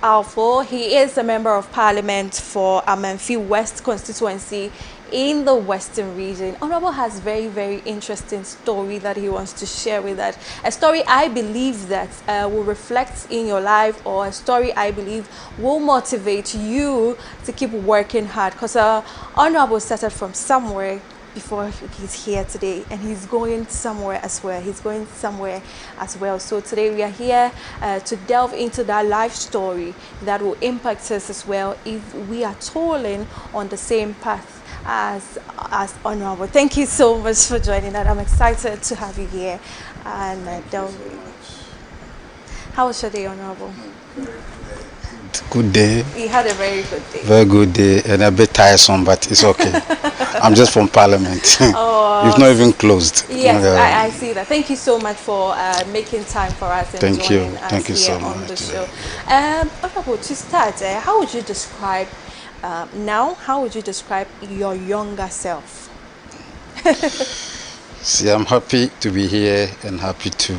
Alfo. He is a member of parliament for Amanfi West constituency in the Western region. Honorable has very interesting story that he wants to share with us. A story I believe that will reflect in your life, or a story I believe will motivate you to keep working hard, because Honorable started from somewhere before he's here today, and he's going somewhere as well. So today we are here to delve into that life story that will impact us as well if we are toiling on the same path as Honorable. Thank you so much for joining us. I'm excited to have you here. And how was your day, Honorable? Good day. You had a very good day. Very good day, and a bit tiresome, but it's okay. I'm just from Parliament. Oh, it's not even closed. Yes, I see that. Thank you so much for making time for us and joining us Thank you here so on much. the show. Honorable, to start, how would you describe how would you describe your younger self? See, I'm happy to be here and happy to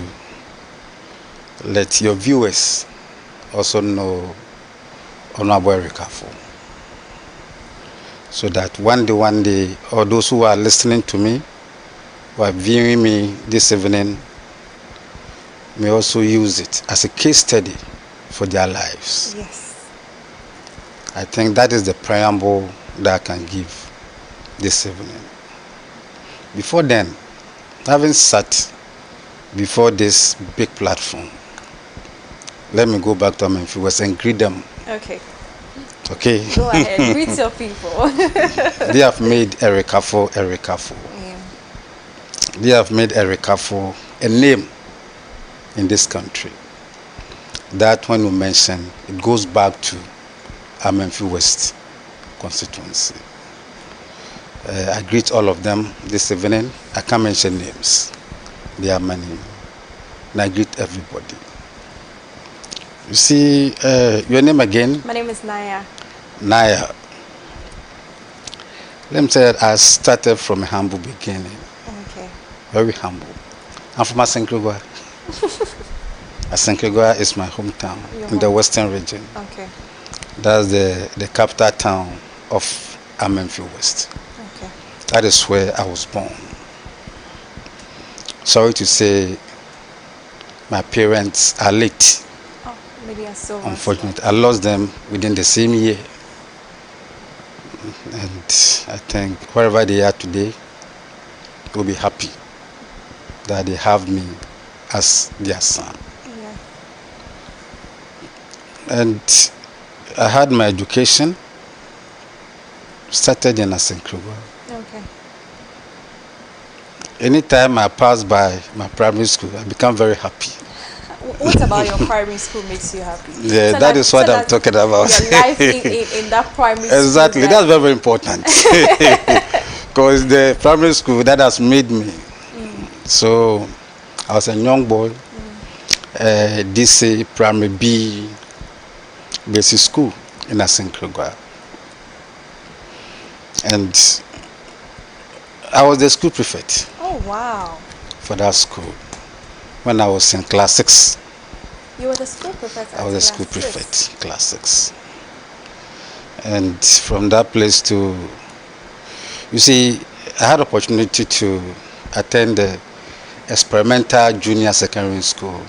let your viewers also know Honorable Erikafo, so that one day, or those who are listening to me, who are viewing me this evening, may also use it as a case study for their lives. Yes. I think that is the preamble that I can give this evening. Before then, having sat before this big platform, let me go back to Amanfi West and greet them. Okay. Okay. Go ahead. Greet your people. They have made Erikafo. Yeah. They have made Erikafo a name in this country. That when you mention, it goes back to Amanfi West constituency. I greet all of them this evening. I can't mention names. There are many. And I greet everybody. You see, your name again? My name is Naya. Naya. Let me say that I started from a humble beginning. Okay. Very humble. I'm from Asenkregwa. Asenkregwa is my hometown in the Western region. Okay. That's the capital town of Amanfi West. Okay. That is where I was born. Sorry to say, my parents are late. Maybe I saw. Unfortunately, I lost them within the same year. And I think wherever they are today, will be happy that they have me as their son. Yeah. And I had my education, started in Asenkregwa. Okay. Anytime I pass by my primary school, I become very happy. What about your primary school makes you happy? Yeah, so that is what I'm talking about. Your life in that primary school. Exactly, that's very important. Because the primary school, that has made me. So I was a young boy, DC Primary B basic school in Asenkregwa. And I was the school prefect. Oh, wow. For that school. When I was in class 6. You were the school prefect? I was the school prefect, class 6. And from that place to, you see, I had opportunity to attend the experimental junior secondary school.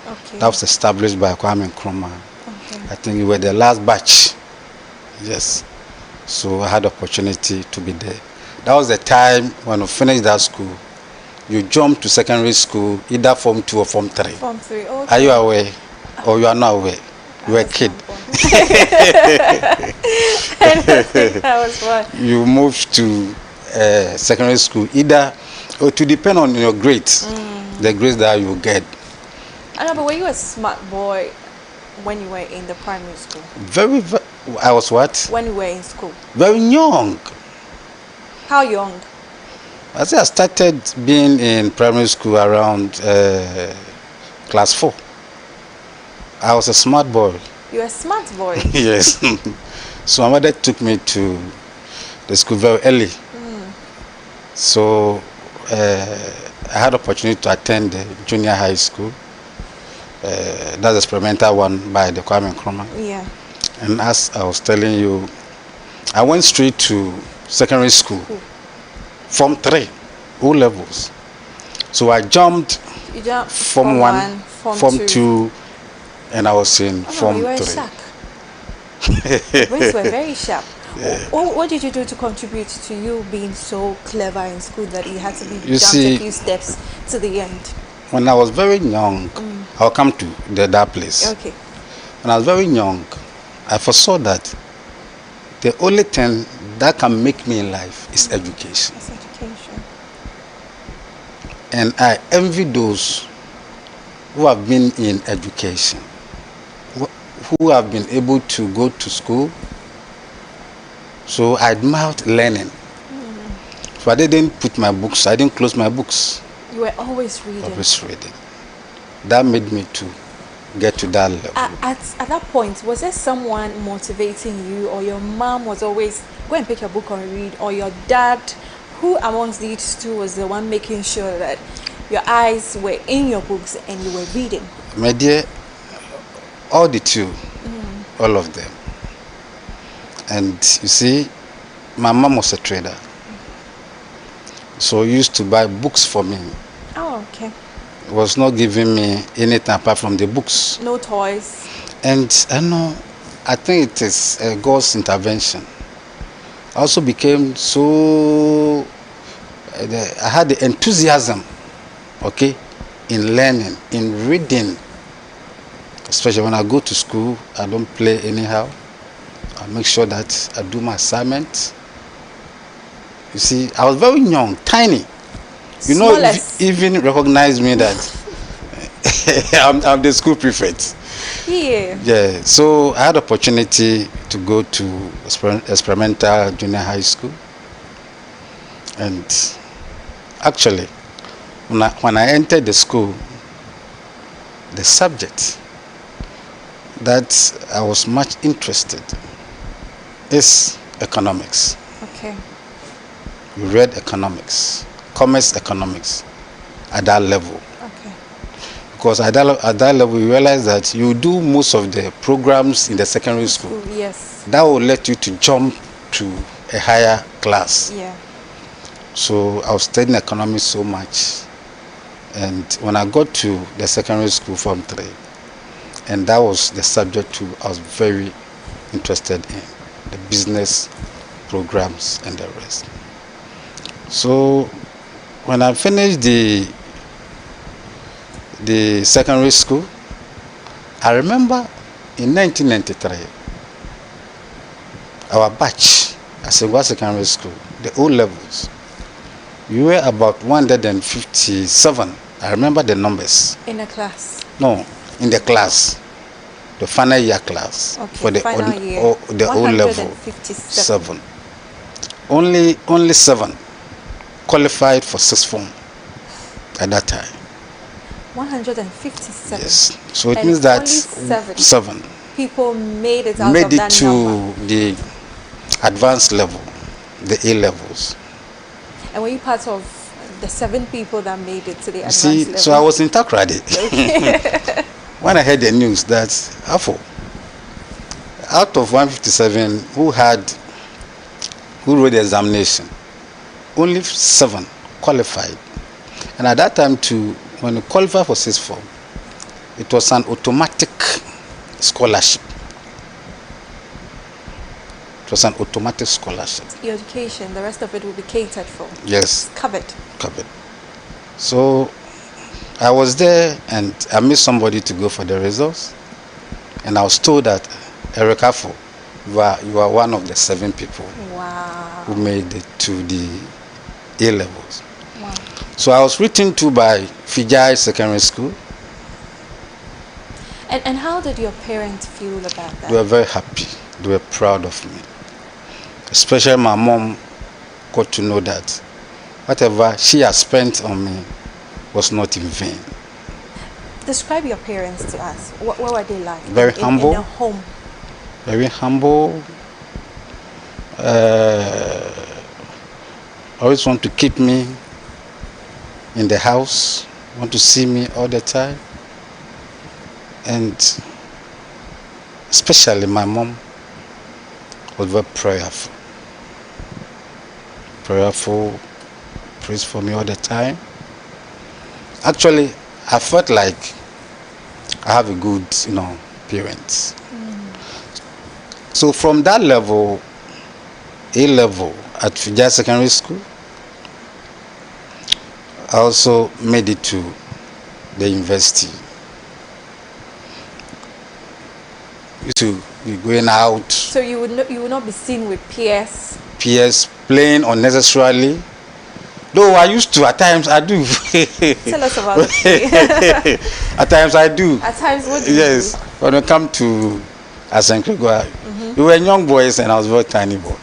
Okay. That was established by Kwame Nkrumah. Okay. I think you were the last batch. Yes. So I had opportunity to be there. That was the time when we finished that school. You jump to secondary school, either Form 2 or Form 3. Form 3, okay. Are you aware? Or you are not aware? You were a kid. That was fun. You moved to secondary school, either, or to depend on your grades, the grades that you get. I know, but were you a smart boy when you were in the primary school? Very, I was what? When you were in school? Very young. How young? I say I started being in primary school around class 4. I was a smart boy. You were a smart boy? Yes. So my mother took me to the school very early. So I had opportunity to attend the junior high school. That's experimental one by the Kwame Nkrumah. Yeah. And as I was telling you, I went straight to secondary school, Form 3, O levels. So I jumped You jumped Form 1, Form 2, and I was in Form you were 3. sharp. Your brains were very sharp. What did you do to contribute to you being so clever in school that you had to be jumped a few steps to the end? When I was very young, I'll come to that place. Okay. When I was very young, I foresaw that the only thing that can make me in life is education. It's education. And I envy those who have been in education, who have been able to go to school. So I admired learning. So I didn't put my books, I didn't close my books. You were always reading. Always reading. That made me to get to that level. At that point, was there someone motivating you, or your mom was always, go and pick your book and read, or your dad, who amongst these two was the one making sure that your eyes were in your books and you were reading? My dear, all the two, all of them. And you see, my mom was a trader. So he used to buy books for me. Oh, okay. Was not giving me anything apart from the books. No toys. And I think it is God's intervention. I also became so, I had the enthusiasm, okay, in learning, in reading. Especially when I go to school, I don't play anyhow. I make sure that I do my assignments. You see, I was very young, tiny. You know, even recognize me that I'm the school prefect. Yeah. Yeah. So I had opportunity to go to experimental junior high school, and actually, when I entered the school, the subject that I was much interested is economics. Okay. We read economics, commerce economics at that level. Okay. Because at that level, you realize that you do most of the programs in the secondary school. Yes. That will let you to jump to a higher class. Yeah. So I was studying economics so much. And when I got to the secondary school, Form 3, and that was the subject too, I was very interested in the business programs and the rest. So when I finished the secondary school, I remember in 1993, our batch at Sengwa Secondary School, the O levels, we were about 157. I remember the numbers. In a class? No, in the class, the final year class. Okay, for the final year. the O level. 7. Only 7 qualified for 6th form at that time. 157. Yes. So it means that only 7 people made it out of that to number. the advanced level, the A levels. And were you part of the 7 people that made it to the advanced level? So I was in Takrady. Okay. When I heard the news that out of 157 who wrote the examination, only 7 qualified. And at that time too, when you qualify for 6th form, it was an automatic scholarship. It was an automatic scholarship. Your education, the rest of it will be catered for. Yes. Covered. So I was there and I met somebody to go for the results. And I was told that, Erikafo, you are one of the 7 people who made it to the A levels. Wow. So I was written to by Fijai Secondary School. And how did your parents feel about that? They were very happy. They were proud of me. Especially my mom got to know that whatever she has spent on me was not in vain. Describe your parents to us. What were they like? Very humble. In their home. Very humble. Always want to keep me in the house. Want to see me all the time. And especially my mom was very prayerful. Prayerful, prays for me all the time. Actually, I felt like I have a good, parents. So from that level, A level at Fijai Secondary School, I also made it to the university. Used to be going out. So you would not be seen with peers. Peers playing unnecessarily. Though I used to, at times I do. Tell us about it. At times I do. At times, what do you Yes, do? when we come to Asenkrigwa, we were young boys and I was a very tiny boy.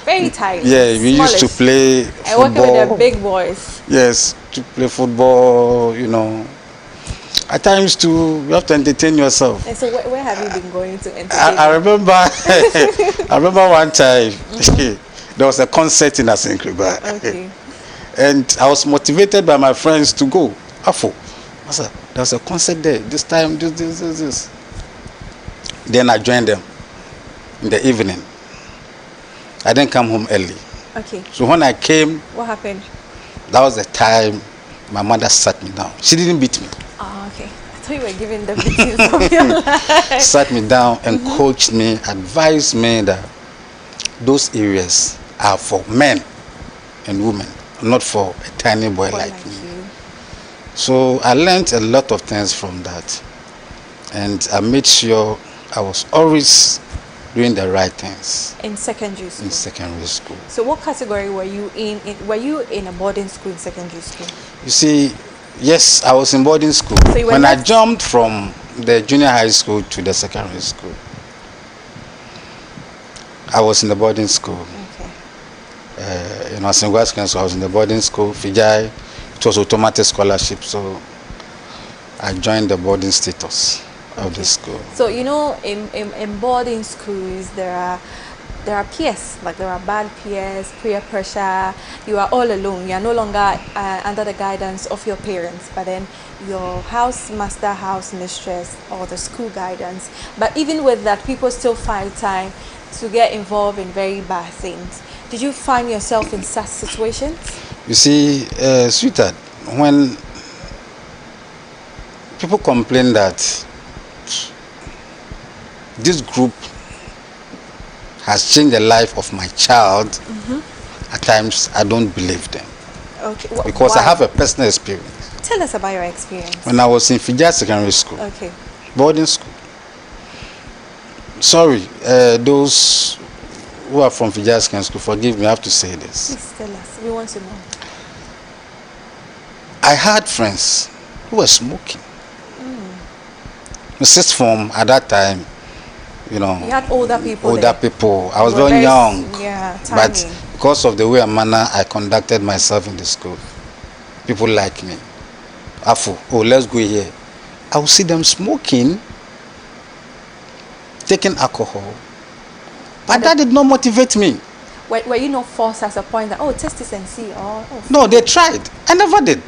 Very tiny. Yeah, we used to smallish. play And working with football. the big boys. Yes, to play football, At times too, you have to entertain yourself. And so where have you been going to entertain? I remember, I remember one time there was a concert in Asenkrigwa. Okay. And I was motivated by my friends to go. Afo, there was a concert there. This time, this. Then I joined them in the evening. I didn't come home early. Okay. So when I came, What happened? that was the time my mother sat me down. She didn't beat me. Oh, okay. I thought you were giving the beatings of your life. Sat me down and coached me, advised me that those areas are for men and women, not for a tiny boy like me. You. So I learned a lot of things from that. And I made sure I was always doing the right things In secondary school. in secondary school. So what category were you in? Were you in a boarding school in secondary school? You see, yes, I was in boarding school. So you were When I left- jumped from the junior high school to the secondary school, I was in the boarding school. Okay. In Asenkrigwa, so I was in the boarding school. Fijai, it was automatic scholarship, so I joined the boarding status of the school. So in boarding schools there are peers, like there are bad peers, peer pressure. You are all alone. You are no longer under the guidance of your parents, but then your house master, house mistress, or the school guidance. But even with that, people still find time to get involved in very bad things. Did you find yourself in such situations? You see, sweetheart, when people complain that this group has changed the life of my child, at times I don't believe them. Okay. Because why? I have a personal experience. Tell us about your experience. When I was in Fijai Secondary School, Okay. boarding school. Sorry, those who are from Fijai Secondary School, forgive me, I have to say this. Please tell us. We want to know. I had friends who were smoking. In sixth form at that time, You had older people. older there. people. I was You were very young. Yeah, But tiny. because of the way and manner I conducted myself in the school, people like me. Afu, let's go here. I will see them smoking, taking alcohol. But that did not motivate me. Were you not forced at a point that, test this and see? Or No, they tried. I never did.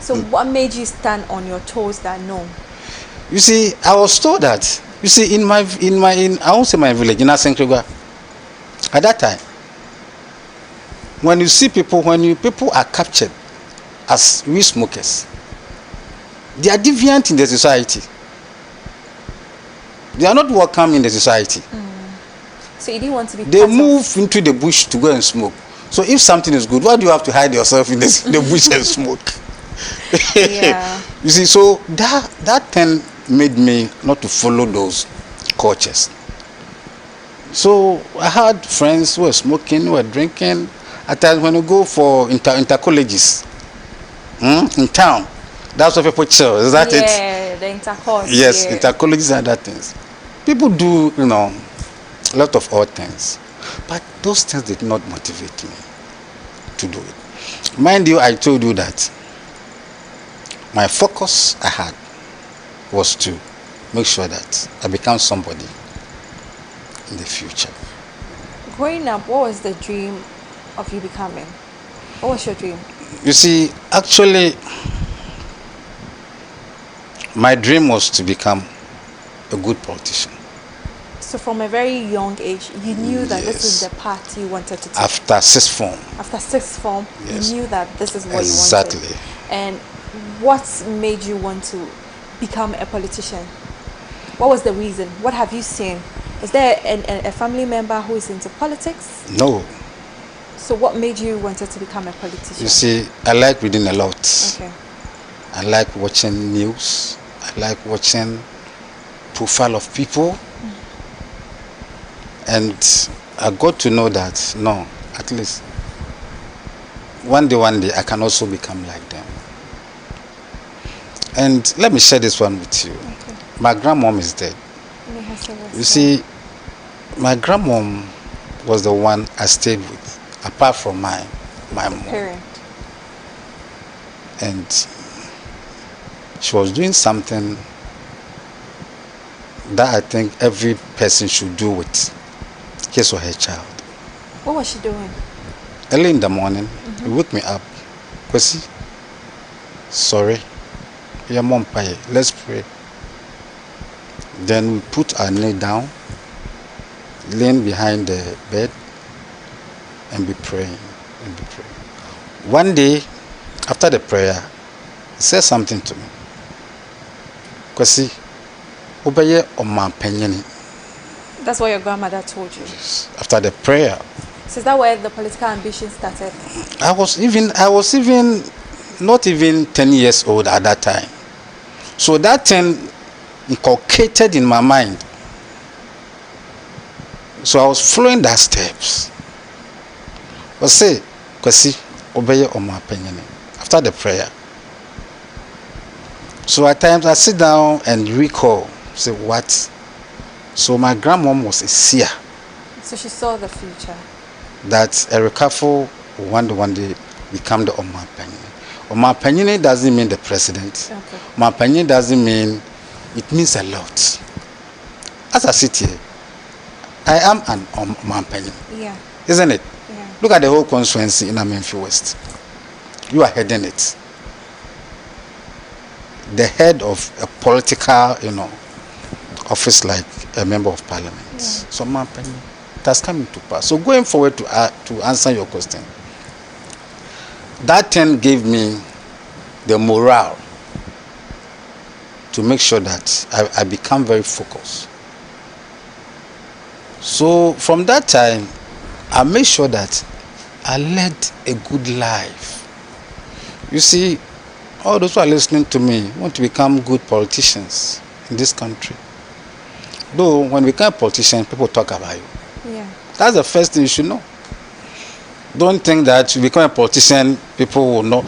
So what made you stand on your toes that no? You see, I was told that. You see, in I won't say my village, in Asenkrigwa, at that time, when you see people, people are captured as weed smokers, they are deviant in the society. They are not welcome in the society. So you didn't want to be They part of- move into the bush to go and smoke. So if something is good, why do you have to hide yourself in the bush and smoke? Yeah. You see, so that thing made me not to follow those cultures. So I had friends who were smoking, who were drinking. At times when you go for inter-colleges in town, that's what people chill. Is that it? Yeah, the intercourse. Yes, yeah. inter-colleges and other things. People do, a lot of odd things. But those things did not motivate me to do it. Mind you, I told you that my focus I had was to make sure that I become somebody in the future. Growing up, what was the dream of you becoming? What was your dream? You see, actually, my dream was to become a good politician. So from a very young age, you knew that this is Yes. the path you wanted to take. After sixth form. After sixth form, Yes. you knew that this is what Exactly. you wanted. And what made you want to become a politician? What was the reason? What have you seen? Is there a family member who is into politics? No. So what made you wanted to become a politician? You see, I like reading a lot. Okay. I like watching news. I like watching profile of people. And I got to know that, no, at least one day I can also become like them. And let me share this one with you. Okay. My grandmom is dead. You see, my grandmom was the one I stayed with, apart from my mom. Parent. And she was doing something that I think every person should do with his or her child. What was she doing? Early in the morning, he woke me up. Kwesi, sorry, your mom pay. Let's pray. Then we put our knee down, lean behind the bed, and be praying. One day, after the prayer, he said something to me. Kwesi, obeye oma penyeni. That's what your grandmother told you. After the prayer. So is that where the political ambition started? I was even not even 10 years old at that time. So that thing inculcated in my mind. So I was following that steps. But say, Kwesi, obey on my opinion. After the prayer. So at times I sit down and recall, say what? So my grandmom was a seer. So she saw the future. That Erikafo one day become the Omampanyini. Omampanyini doesn't mean the president. Okay. Omampanyini doesn't mean, it means a lot. As I sit here, I am an Omampanyini. Yeah. Isn't it? Yeah. Look at the whole constituency in Amenfi West. You are heading it. The head of a political, office like a member of parliament. Yeah. So Omampanyini. Has come into pass. So going forward to answer your question, that thing gave me the morale to make sure that I become very focused. So from that time, I made sure that I led a good life. You see, all those who are listening to me want to become good politicians in this country. Though when we become a politician, people talk about you. Yeah. That's the first thing you should know. Don't think that you become a politician, people will know.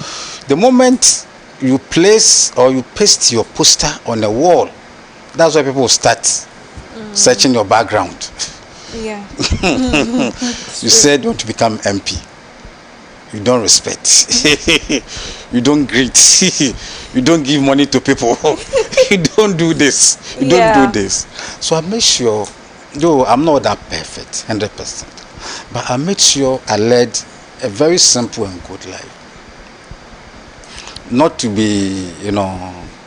The moment you place or you paste your poster on the wall, that's why people will start searching your background. Yeah. You said you want to become MP. You don't respect. You don't greet. You don't give money to people. You don't do this. You don't do this. So I make sure, though I'm not that perfect, 100%, but I made sure I led a very simple and good life. Not to be,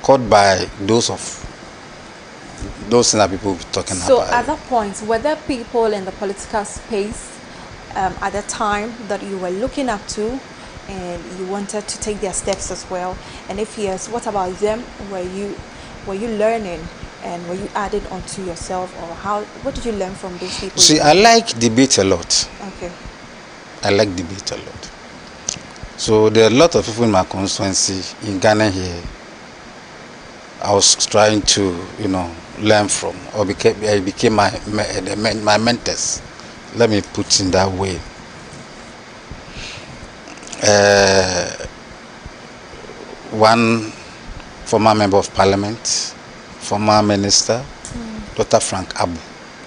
caught by those things that people be talking about. So at that point, were there people in the political space at the time that you were looking up to and you wanted to take their steps as well? And if yes, what about them? Were you learning? And were you added onto yourself, or what did you learn from those people? See, I like debate a lot. Okay. I like debate a lot. So there are a lot of people in my constituency in Ghana here. I was trying to, learn from, or became my mentors. Let me put it in that way. One former member of parliament, former minister, Dr. Frank Abu.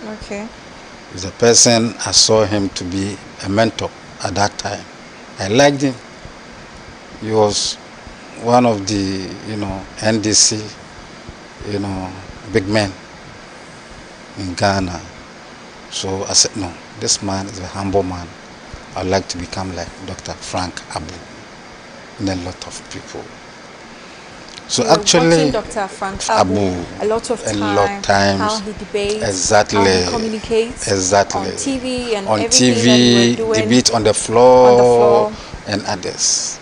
Okay. Is a person I saw him to be a mentor at that time. I liked him. He was one of the, NDC, big men in Ghana. So I said, no, this man is a humble man. I'd like to become like Dr. Frank Abu and a lot of people. So you were actually, watching Dr. Frank Abu a lot of times, how he debates, exactly, how he communicates exactly, on TV and on everything that you were TV, doing debate on the on the floor, floor. and others.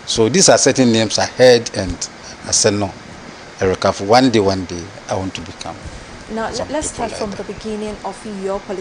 So these are certain names I heard, and I said no, Erika, for one day, I want to become Now some let's people start like from that. the beginning of your political